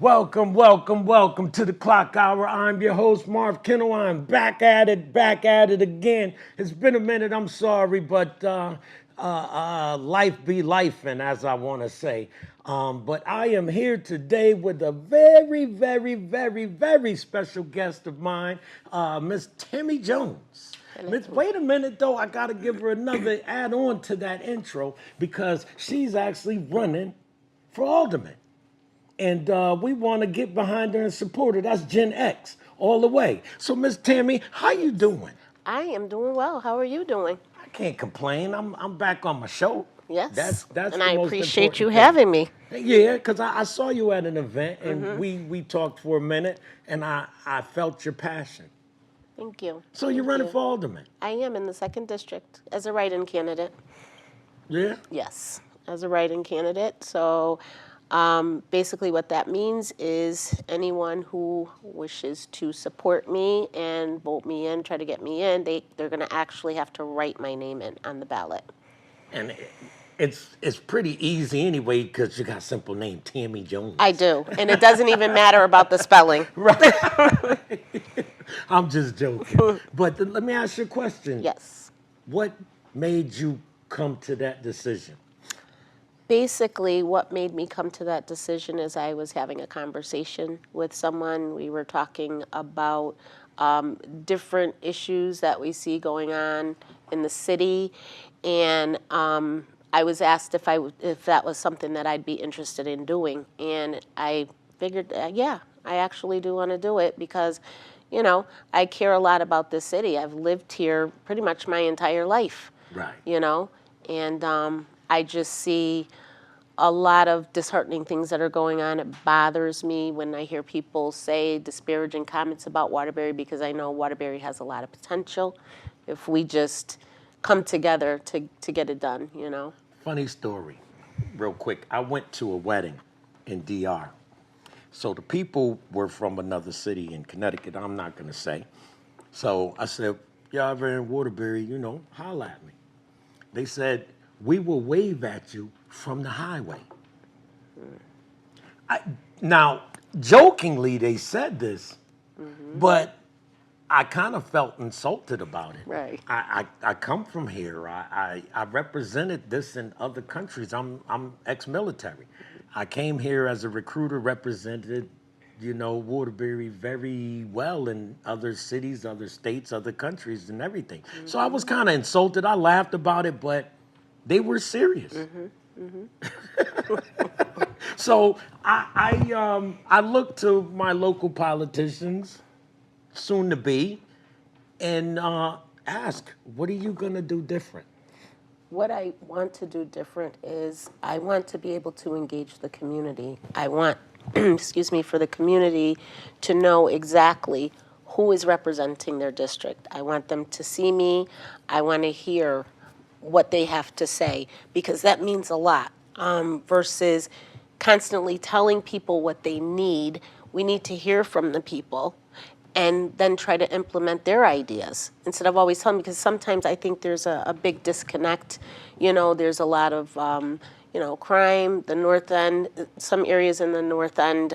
Welcome to the Clock Hour. I'm your host, Marv Kennel. I'm back at it again. It's been a minute, I'm sorry, but life be lifing, as I want to say. But I am here today with a very special guest of mine, Miss Tammie Jones. Wait a minute, though. I got to give her another add-on to that intro because she's actually running for alderman. And we want to get behind her and support her. That's Gen X all the way. So, Miss Tammie, how you doing? I am doing well. How are you doing? I can't complain. I'm back on my show. Yes. That's and the I most appreciate you important thing. having me. Yeah, because I saw you at an event and we talked for a minute and I felt your passion. Thank you. So you're Thank running you. for alderman? I am in the 2nd District as a write-in candidate. Yeah? Yes, as a write-in candidate. So basically what that means is anyone who wishes to support me and vote me in, try to get me in, they're going to actually have to write my name in on the ballot. And it's pretty easy anyway because you got a simple name, Tammie Jones. I do, and it doesn't even matter about the spelling. Right. I'm just joking. But let me ask you a question. Yes. What made you come to that decision? Basically, what made me come to that decision is I was having a conversation with someone. We were talking about different issues that we see going on in the city, and I was asked if that was something that I'd be interested in doing, and I figured, yeah, I actually do want to do it because, you know, I care a lot about this city. I've lived here pretty much my entire life. Right. You know, and I just see a lot of disheartening things that are going on. It bothers me when I hear people say disparaging comments about Waterbury because I know Waterbury has a lot of potential if we just come together to get it done, you know. Funny story, real quick. I went to a wedding in DR. So the people were from another city in Connecticut, I'm not going to say. So I said, y'all ever in Waterbury, you know, holla at me. They said, we will wave at you from the highway. Now, jokingly, they said this, but I kind of felt insulted about it. Right. I come from here. I represented this in other countries. I'm ex-military. I came here as a recruiter, represented, you know, Waterbury very well in other cities, other states, other countries, and everything. So I was kind of insulted. I laughed about it, but they were serious. So I looked to my local politicians, soon to be, and ask, what are you gonna do different? What I want to do different is I want to be able to engage the community. I want, excuse me, for the community to know exactly who is representing their district. I want them to see me. I want to hear what they have to say because that means a lot versus constantly telling people what they need. We need to hear from the people and then try to implement their ideas instead of always telling, because sometimes I think there's a big disconnect. You know, there's a lot of, you know, crime, the North End, some areas in the North End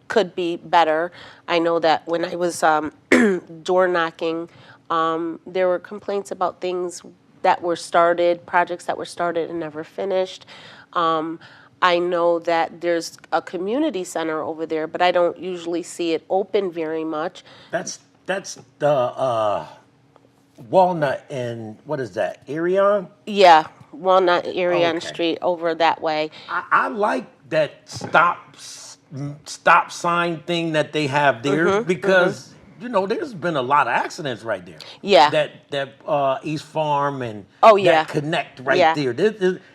could be better. I know that when I was door knocking, there were complaints about things that were started, projects that were started and never finished. I know that there's a community center over there, but I don't usually see it open very much. That's the Walnut and what is that, Arion? Yeah, Walnut, Arion Okay. Street, over that way. I like that stop sign thing that they have there because you know there's been a lot of accidents right there. Yeah. That East Farm and Oh, yeah. that connect right Yeah. there.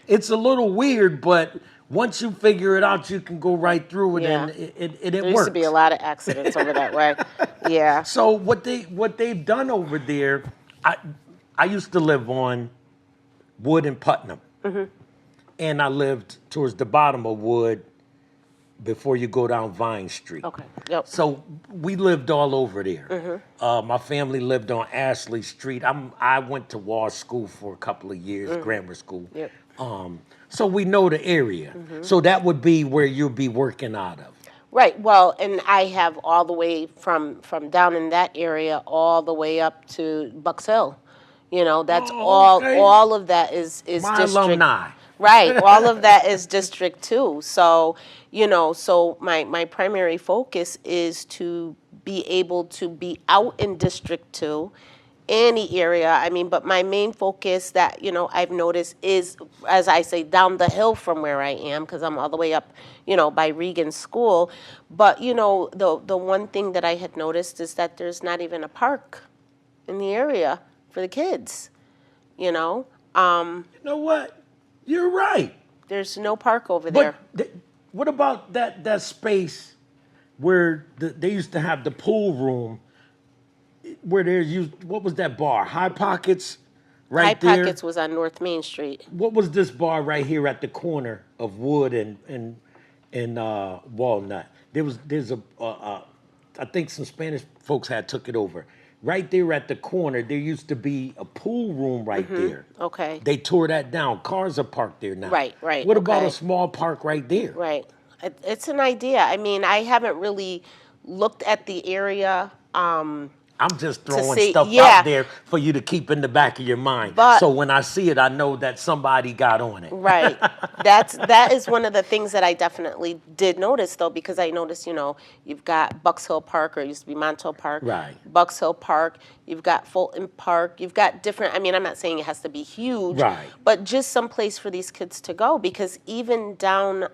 It's a little weird, but once you figure it out, you can go right through it, Yeah. and it There works. used to be a lot of accidents over that way. Yeah. So what they've done over there, I used to live on Wood and Putnam, and I lived towards the bottom of Wood before you go down Vine Street. Okay. Yep. So we lived all over there. My family lived on Ashley Street. I went to Wall School for a couple of years, grammar school. Yep. So we know the area. So that would be where you'll be working out of. Right. Well, and I have all the way from down in that area all the way up to Bucks Hill. You know, that's Oh, okay. all of that is My district. alumni. Right. All of that is District 2. So, so my primary focus is to be able to be out in District 2, any area. I mean, but my main focus that, I've noticed is, as I say, down the hill from where I am, because I'm all the way up, by Regan School. But, the one thing that I had noticed is that there's not even a park in the area for the kids, you know? You know what? You're right. There's no park over But there. what about that space where they used to have the pool room where there's used, what was that bar? High Pockets High right there. Pockets was on North Main Street. What was this bar right here at the corner of Wood and Walnut? There's I think some Spanish folks had took it over. Right there at the corner, there used to be a pool room right there. Okay. They tore that down. Cars are parked there now. Right, What about okay. a small park right there? Right. It's an idea. I mean, I haven't really looked at the area. I'm just throwing see, stuff yeah. out there for you to keep in the back of your mind. But- so when I see it, I know that somebody got on it. Right. That is one of the things that I definitely did notice, though, because I noticed, you've got Bucks Hill Park, or it used to be Montauk Park. Right. Bucks Hill Park. You've got Fulton Park. You've got different. I mean, I'm not saying it has to be huge. Right. But just some place for these kids to go, because even down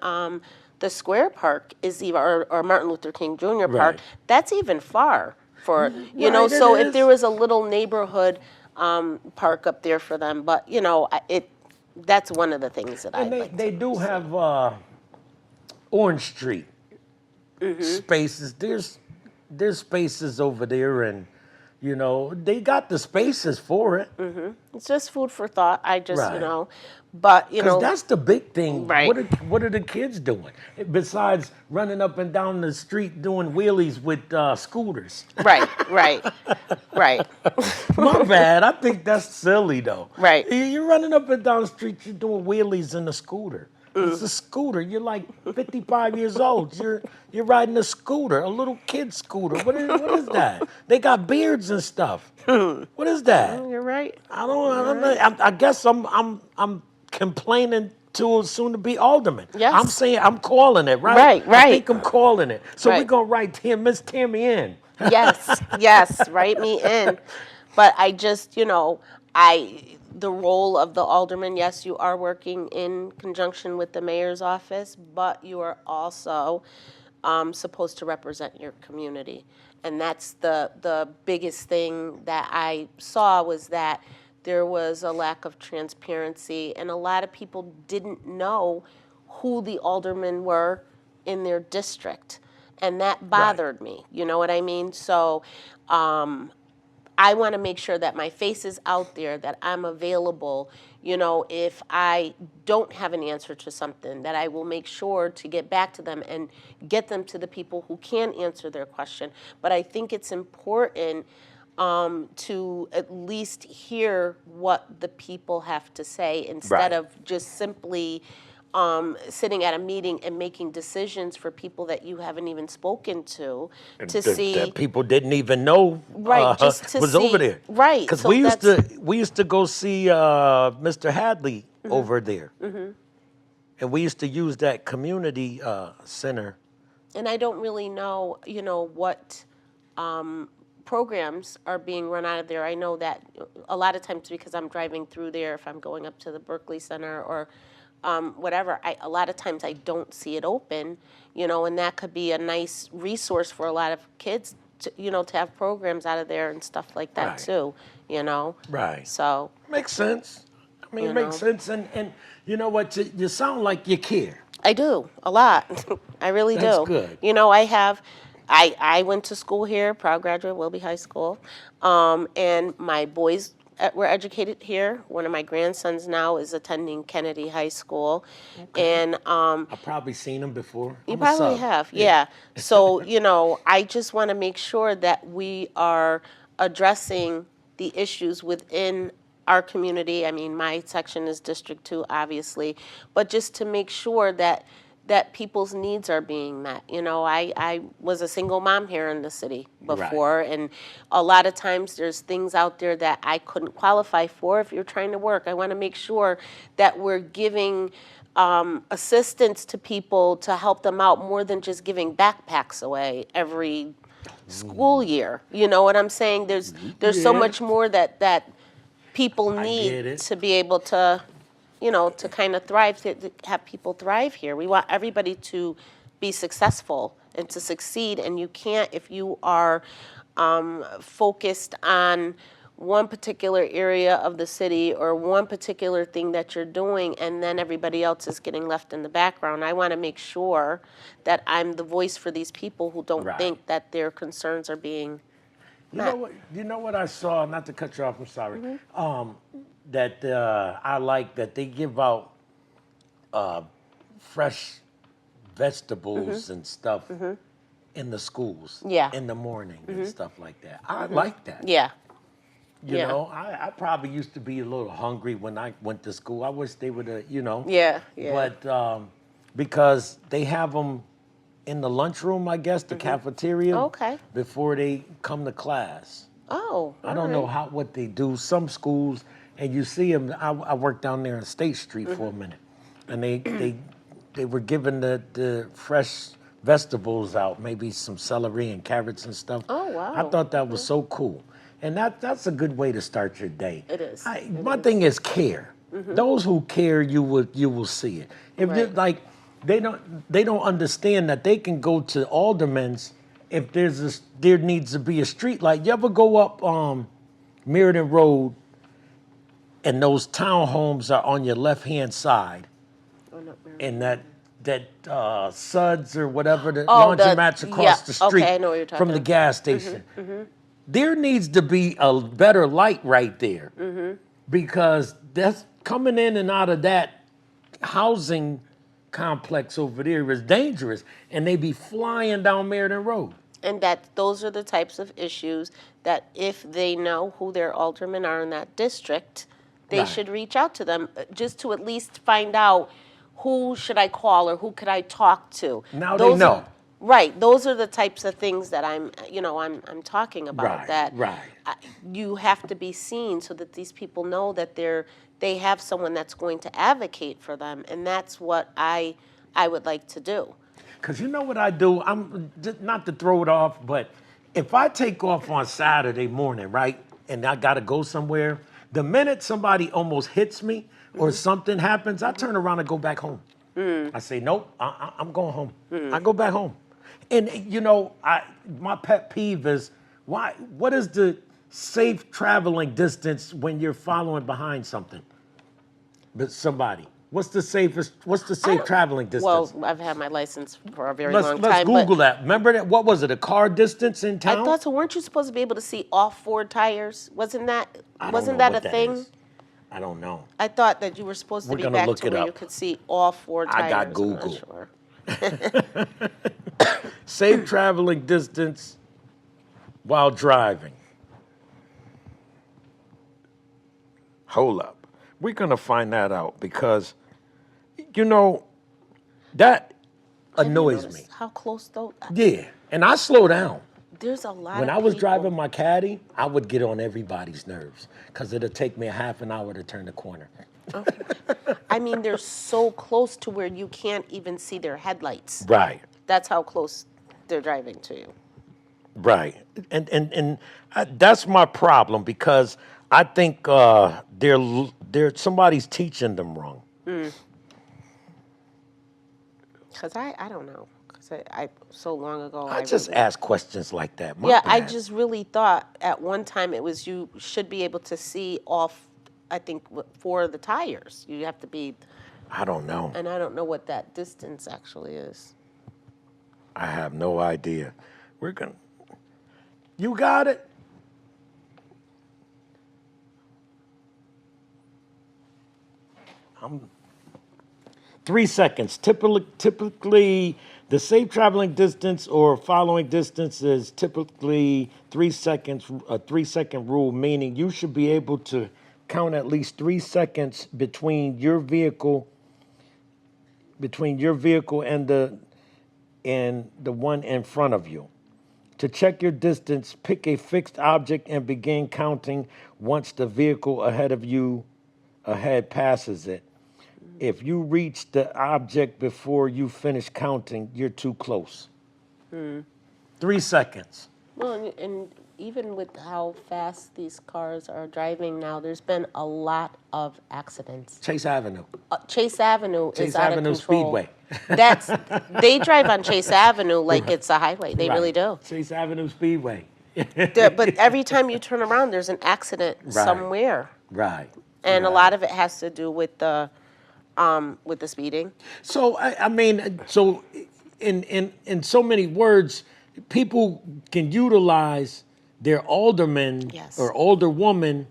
the Square Park is even, or Martin Luther King Jr. Park. Right. That's even far for Right, So it if there is. was a little neighborhood park up there for them, but that's one of the things that And they do have Orange Street spaces. There's spaces over there, and they got the spaces for it. It's just food for thought. I just, Right. but Because that's the big thing. Right. What are the kids doing besides running up and down the street doing wheelies with scooters? right. My bad. I think that's silly though. Right. You're running up and down the street. You're doing wheelies in a scooter. It's a scooter. You're like 55 years old. You're riding a scooter, a little kid scooter. What is that? They got beards and stuff. What is that? You're right. I guess I'm complaining to a soon-to-be alderman. Yes. I'm saying I'm calling it, right? Right. I think I'm calling it. So we're Right. gonna write Miss Tammie in. Yes, write me in. But I just, the role of the alderman, yes, you are working in conjunction with the mayor's office, but you are also supposed to represent your community. And that's the biggest thing that I saw, was that there was a lack of transparency, and a lot of people didn't know who the aldermen were in their district. And that bothered me, you know what I mean? So I want to make sure that my face is out there, that I'm available. If I don't have an answer to something, that I will make sure to get back to them and get them to the people who can answer their question. But I think it's important to at least hear what the people have to say, instead Right. of just simply sitting at a meeting and making decisions for people that you haven't even spoken to see. That people didn't even know Right, just to was see- over there. right, Because so we used to go see Mr. Hadley over there, and we used to use that community center. And I don't really know, what programs are being run out of there. I know that a lot of times, because I'm driving through there, if I'm going up to the Berkeley Center or whatever, a lot of times I don't see it open, and that could be a nice resource for a lot of kids to, to have programs out of there and stuff like that Right. too, Right. So, Makes sense. I mean, You it makes know. sense, and you know what? You sound like you care. I do, a lot. I really That's do. good. I went to school here, proud graduate, Wilby High School, and my boys were educated here. One of my grandsons now is attending Kennedy High School, and I've probably seen him before. you I'm a probably sub. have, yeah. So, I just want to make sure that we are addressing the issues within our community. I mean, my section is District 2, obviously, but just to make sure that that people's needs are being met. You know, I was a single mom here in the city before, and a lot of times there's things out there that I couldn't qualify for. If you're trying to work, I want to make sure that we're giving assistance to people to help them out more than just giving backpacks away every school year. You know what I'm saying? There's so much more that people I get need it. to be able to, you know, to kind of thrive, to have people thrive here. We want everybody to be successful and to succeed. And you can't, if you are focused on one particular area of the city or one particular thing that you're doing, and then everybody else is getting left in the background. I want to make sure that I'm the voice for these people who don't Right. think that their concerns are being You know what? You know what I saw? Not to cut you off. I'm sorry. That I like that they give out fresh vegetables and stuff in the schools. Yeah. In the morning and stuff like that. I like that. Yeah. You Yeah. know, I probably used to be a little hungry when I went to school. I wish they would have, you know. Yeah. Yeah. But because they have them in the lunchroom, I guess, the cafeteria. Okay. Before they come to class. Oh. I don't know what they do. Some schools, and you see them. I worked down there on State Street for a minute, and they were giving the fresh vegetables out, maybe some celery and carrots and stuff. Oh, wow. I thought that was so cool, and that's a good way to start your day. It is. My thing is care. Those who care, you will see it. If Right. like they don't understand that they can go to Alderman's if there needs to be a street light. You ever go up Meriden Road and those townhomes are on your left hand side, Oh, not very- and that Suds or whatever the Oh, laundromats across the street okay, I know what you're from the talking gas station. There needs to be a better light right there because that's coming in and out of that housing complex over there is dangerous, and they be flying down Meriden Road. And that those are the types of issues that if they know who their aldermen are in that district, they Right. should reach out to them just to at least find out who should I call or who could I talk to. Now Those they know. are- right. Those are the types of things that I'm talking about. Right, That right. you have to be seen so that these people know that they have someone that's going to advocate for them, and that's what I would like to do. Because you know what I do? I'm not to throw it off, but if I take off on Saturday morning, right, and I got to go somewhere, the minute somebody almost hits me or something happens, I turn around and go back home. I say, nope, I'm going home. I go back home. And, you know, my pet peeve is, what is the safe traveling distance when you're following behind something? But somebody. What's the safe traveling distance? Well, I've had my license for a very Let's long time. Google but that. Remember that? What was it? A car distance in town? I thought so. Weren't you supposed to be able to see all four tires? Wasn't that I don't wasn't know that what a thing? is. I don't know. I thought that you were supposed to We're be gonna back look to it where up. you could see all four tires. I got I'm Google. not sure. Safe traveling distance while driving. Hold up. We're gonna find that out because, you know, that Have you annoys me. noticed how close though? Yeah, and I slow down. There's a lot. When of I was people- driving my caddy, I would get on everybody's nerves because it'll take me a half an hour to turn the corner. I mean, they're so close to where you can't even see their headlights. Right, That's how close they're driving to you. right, and that's my problem because I think they're somebody's teaching them wrong. Because I don't know. Because I so long ago. I just really- ask questions like that. My Yeah, I bad. just really thought at one time it was you should be able to see off, I think, four of the tires. You have to be, I don't know. and I don't know what that distance actually is. I have no idea. You got it? I'm 3 seconds. Typically, the safe traveling distance or following distance is typically 3 seconds, a 3 second rule, meaning you should be able to count at least 3 seconds between your vehicle between your vehicle and the one in front of you. To check your distance, pick a fixed object and begin counting once the vehicle ahead passes it. If you reach the object before you finish counting, you're too close. 3 seconds. Well, and even with how fast these cars are driving now, there's been a lot of accidents. Chase Avenue. Chase Avenue Chase is out Avenue of control. Speedway. They drive on Chase Avenue like it's a highway. They really do. Chase Avenue Speedway. But every time you turn around, there's an accident somewhere, Right. and a lot of it has to do with the speeding. So I mean, so in so many words, people can utilize their alderman or alderwoman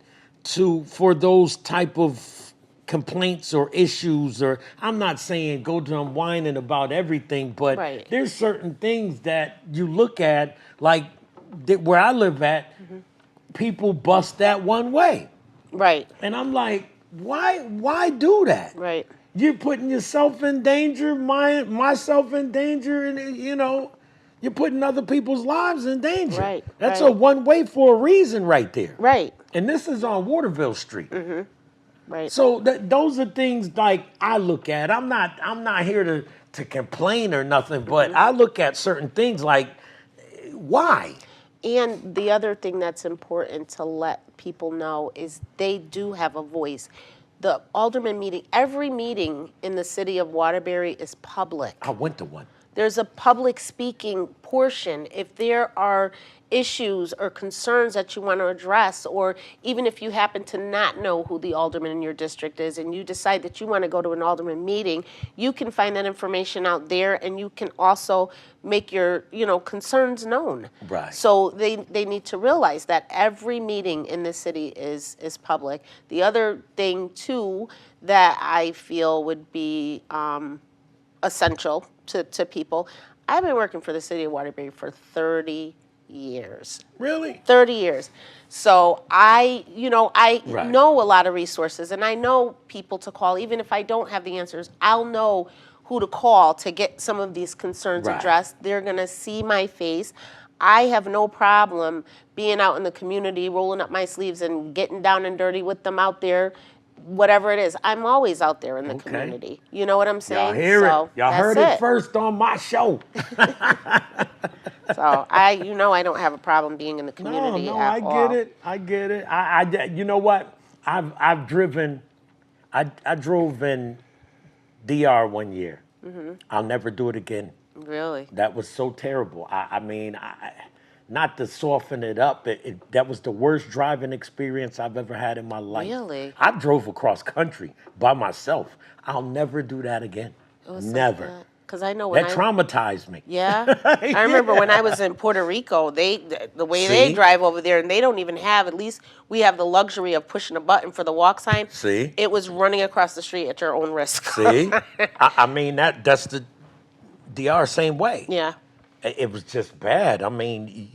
for those type of complaints or issues. Or I'm not saying go to them whining about everything, but there's certain things that you look at, like where I live at, people bust that one way. Right. And I'm like, why do that? Right. You're putting yourself in danger, myself in danger, and you're putting other people's lives in danger. Right. That's a one way for a reason right there. Right. And this is on Waterville Street. Right. So those are things like I look at. I'm not here to complain or nothing, but I look at certain things like why. And the other thing that's important to let people know is they do have a voice. The alderman meeting, every meeting in the city of Waterbury is public. I went to one. There's a public speaking portion. If there are issues or concerns that you want to address, or even if you happen to not know who the alderman in your district is and you decide that you want to go to an alderman meeting, you can find that information out there, and you can also make your concerns known. Right. So they need to realize that every meeting in this city is public. The other thing too that I feel would be essential to people, I've been working for the city of Waterbury for 30 years. Really? 30 years. So I know a lot of resources, and I know people to call. Even if I don't have the answers, I'll know who to call to get some of these concerns addressed. They're going to see my face. I have no problem being out in the community, rolling up my sleeves and getting down and dirty with them out there. Whatever it is, I'm always out there in the community. You know what I'm saying? Y'all hear it. Y'all heard it first on my show. So I don't have a problem being in the community. No, at all. I get it. I you know what? I've driven. I drove in DR one year. I'll never do it again. Really? That was so terrible. I mean, not to soften it up, that was the worst driving experience I've ever had in my life. Really? I drove across country by myself. I'll never do that again. Never. Because I know when that traumatized me. Yeah. I remember when I was in Puerto Rico, the way they drive over there, and they don't even have, at least we have the luxury of pushing a button for the walk sign. See? It was running across the street at your own risk. See? I mean, that's the DR same way. Yeah. It was just bad. I mean,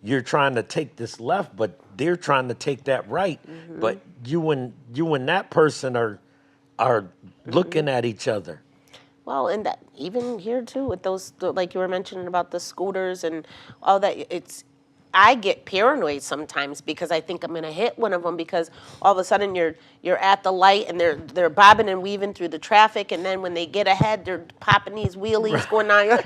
you're trying to take this left, but they're trying to take that right. But you and that person are looking at each other. Well, and that, even here too, with those, like you were mentioning about the scooters and all that, I get paranoid sometimes because I think I'm going to hit one of them, because all of a sudden you're at the light and they're bobbing and weaving through the traffic, and then when they get ahead, they're popping these wheelies going on.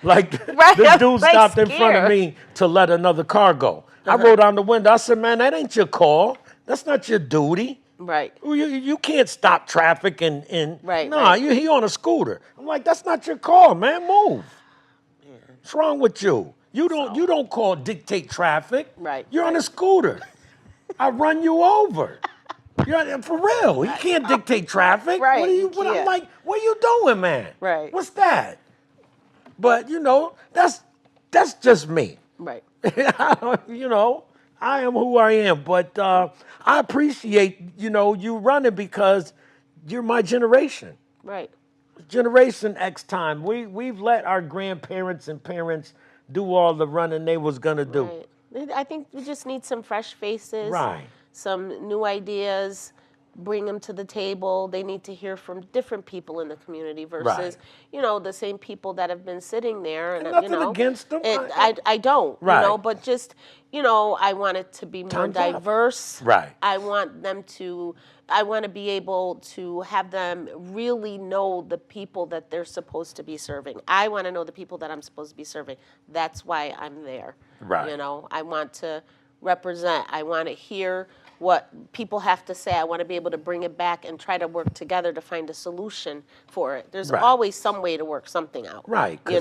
Like the dude stopped in front of me to let another car go. I rolled down the window. I said, "Man, that ain't your call. That's not your duty. Right. You can't stop traffic and he on a scooter." I'm like, "That's not your call, man. Move. What's wrong with you? You don't dictate traffic. Right. You're on a scooter. I run you over. You're for real. You can't dictate traffic. Right. I'm like, what are you doing, man? Right. What's that? But that's just me. Right. I am who I am. But I appreciate you running, because you're my generation. Right. Generation X time. We've let our grandparents and parents do all the running they was gonna do. Right. I think we just need some fresh faces. Right. Some new ideas. bring them to the table. They need to hear from different people in the community versus, Right. the same people that have been sitting there. And, Nothing against them. I don't, Right. but just, I want it to be more Time's up. diverse. Right. I want to be able to have them really know the people that they're supposed to be serving. I want to know the people that I'm supposed to be serving. That's why I'm there. Right. I want to represent. I want to hear what people have to say. I want to be able to bring it back and try to work together to find a solution for it. There's Right. always some way to work something out. Right. 'Cause They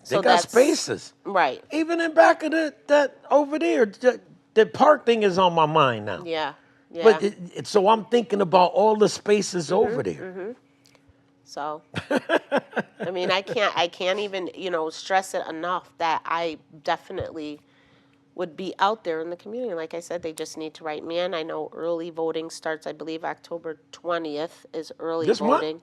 So got that's spaces. right. Even in back of that over there, the park thing is on my mind now. Yeah. Yeah. But so I'm thinking about all the spaces over there. So, I mean, I can't even, stress it enough that I definitely would be out there in the community. Like I said, they just need to write me in. I know early voting starts, I believe, October 20th is early This month? voting.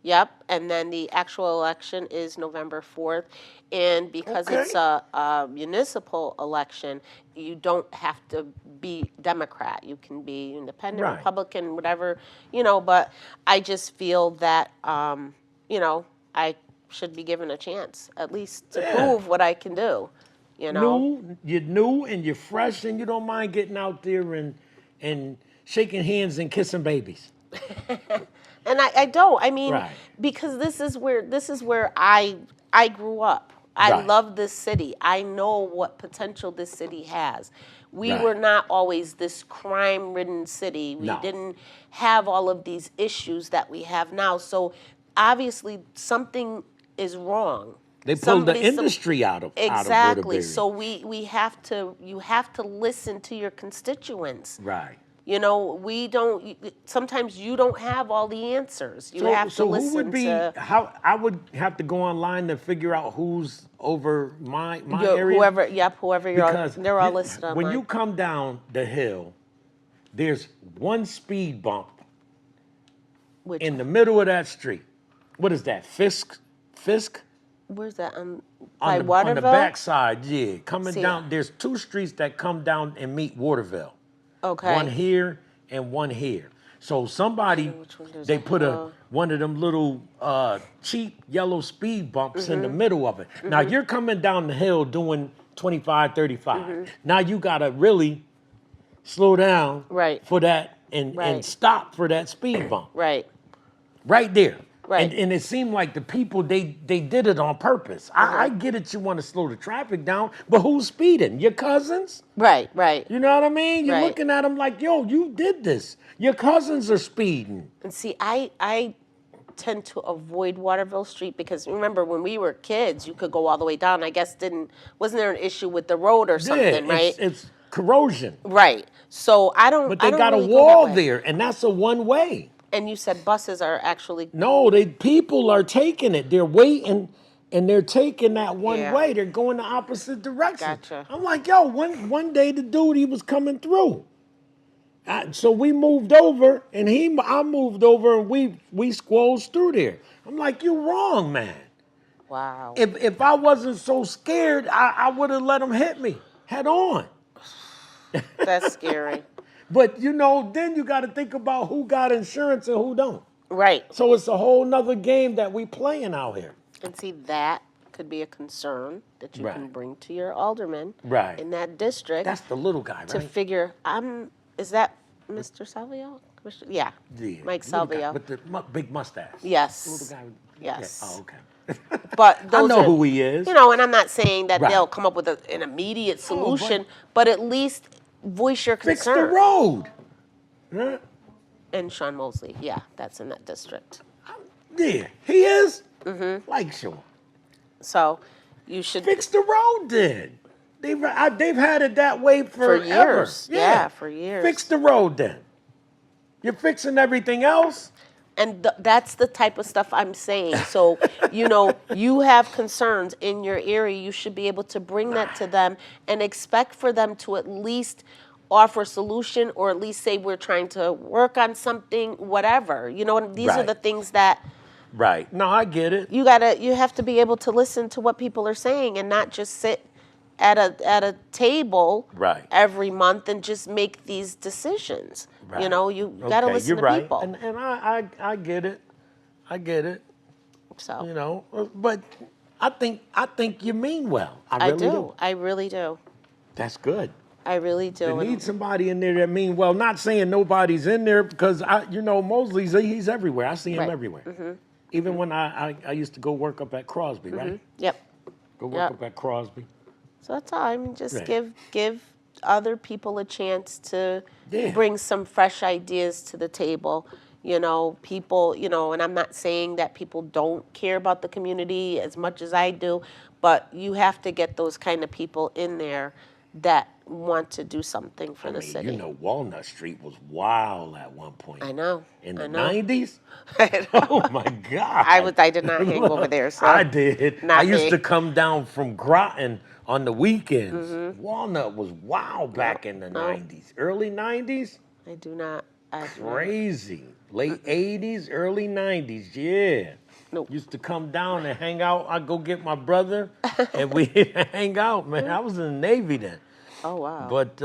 Yep, and then the actual election is November 4th. And because Okay. it's a municipal election, you don't have to be Democrat. You can be independent, Right. Republican, whatever, but I just feel that, I should be given a chance, at least to Yeah. prove what I can do, You're new and you're fresh and you don't mind getting out there and shaking hands and kissing babies. And I don't. I mean, Right. because this is where I grew up. I Right. love this city. I know what potential this city has. We Right. were not always this crime-ridden city. We No. didn't have all of these issues that we have now. So obviously something is wrong. They pulled the Somebody- some- industry out of Exactly. Waterbury. So you have to listen to your constituents. Right. We don't. Sometimes you don't have all the answers. You have to so listen who would be to how I would have to go online to figure out who's over my area. whoever. Yep, whoever you're. Because They're all listed online. when you come down the hill, there's one speed bump Which, in the middle of that street. What is that? Fisk? where's that? By On the Waterville. backside, yeah. Coming See. down, there's two streets that come down and meet Waterville. Okay. One here and one here. So somebody, which one? There's they a put hill. one of them little cheap yellow speed bumps in the Mm-hmm. middle of it. Now you're coming down the hill doing 25, 35. Mm-hmm. Now you gotta really slow down Right. for that and Right. stop for that speed bump. Right. Right there. Right. And it seemed like the people, they did it on purpose. I get it, you want to slow the traffic down, but who's speeding? Your cousins? Right. Right. You know what I mean? You're Right. looking at them like, yo, you did this. Your cousins are speeding. And see, I tend to avoid Waterville Street because remember when we were kids, you could go all the way down. I guess wasn't there an issue with the road or something, Yeah, right? it's corrosion. Right. So I don't. But they I don't got really a go that wall way. there, and that's a one way. And you said buses are actually. No, people are taking it. They're waiting, and they're taking that one Yeah. way. They're going the opposite direction. Gotcha. I'm like, yo, one day the dude, he was coming through. So we moved over, and I moved over, and we squoze through there. I'm like, you wrong, man. Wow. If I wasn't so scared, I would have let him hit me head on. That's scary. But then you got to think about who got insurance and who don't. Right. So it's a whole nother game that we playing out here. And see, that could be a concern that you can Right. bring to your alderman Right. in that district That's the little guy, to right? figure. Is that Mr. Salvio? Yeah. Yeah, Mike little guy Salvio. with the big mustache. Yes. Little guy. Yes. Yeah. Oh, okay. But those know are, who he is. And I'm not saying that Right. they'll come up with an immediate solution, but at least voice your Fix the concern. road. Huh? And Sean Mosley, yeah, that's in that district. Yeah, he is. Mm-hmm. Like Sean. So you should Fix the road then. They've had it that way for forever. years. Yeah, for years. Fix the road then. You're fixing everything else. And that's the type of stuff I'm saying. So, you have concerns in your area. You should be able to bring that to them and expect for them to at least offer a solution or at least say we're trying to work on something, whatever. These are Right. the things that Right. No, I get it. you have to be able to listen to what people are saying and not just sit at a table Right. every month and just make these decisions. You know, you got to Okay, listen you're to right. people. And I get it. I get it. So You know, but I think you mean well. I I really do. do. I really do. That's good. I really do. You And need somebody in there that mean well. Not saying nobody's in there because Mosley's he's everywhere. I see him Right. everywhere. Even when I used to go work up at Crosby, right? yep. Go work Yep. up at Crosby. So that's all. I mean, just Right. give other people a chance to Yeah. bring some fresh ideas to the table. You know, people, and I'm not saying that people don't care about the community as much as I do, but you have to get those kind of people in there that want to do something for the city. Walnut Street was wild at one point. I know. In I the know. 90s? I know. Oh my God. I did not hang over there, so I did. not I used me. to come down from Groton on the weekends. Walnut was wild back in the 90s. Early 90s? I do not. I do not. Crazy. Late 80s, early 90s, yeah. Nope. Used to come down and hang out. I'd go get my brother and we hang out, man. I was in the Navy then. Oh wow. But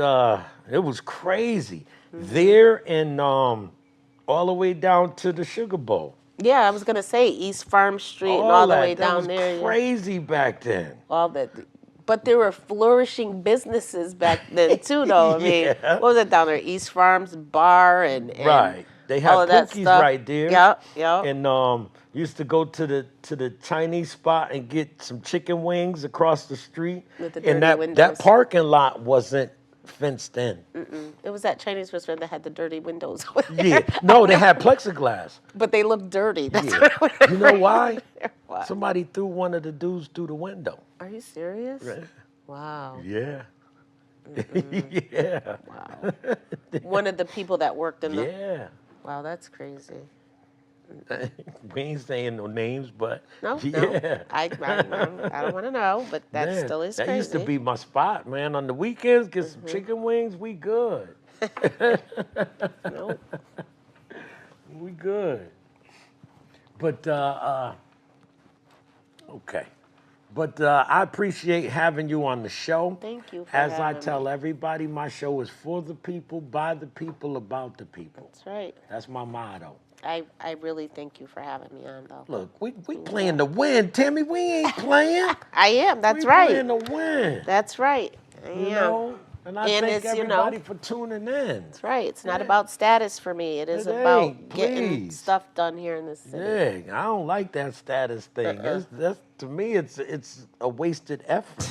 it was crazy. There and all the way down to the Sugar Bowl. Yeah, I was gonna say East Farm Street and All all the that, way that down was there. Yeah. crazy back then. All that. But there were flourishing businesses back then too, though. I mean, Yeah. what was it down there? East Farms Bar and Right. They all had of that Pookies stuff. right there. Yeah, yeah. And used to go to the Chinese spot and get some chicken wings across the street. With the dirty and that windows. parking lot wasn't fenced in. It was that Chinese restaurant that had the dirty windows over there. Yeah. No, they had plexiglass. But they looked dirty. That's Yeah. what I You know why? Why? Somebody threw one of the dudes through the window. Are you serious? Right. Wow. Yeah. Yeah. Wow. One of the people that worked in the. Yeah. Wow, that's crazy. We ain't saying no names, but No, yeah. no. I don't want to know, but that Man, still is that crazy. used to be my spot, man. On the weekends, get some chicken wings, we good. Nope. We good. But okay. But I appreciate having you on the show. Thank you for As I having tell me. everybody, my show is for the people, by the people, about the people. That's right. That's my motto. I really thank you for having me on, though. Look, we playing to win, Tammie. We ain't playing. I am. That's we right. playing to win. That's right. I am. You know? And I And thank it's, everybody for tuning in. That's right. It's not Yeah. about status for me. It is It about ain't, getting please. stuff done here in this city. Yeah, I don't like that status thing. That's to me, it's a wasted effort.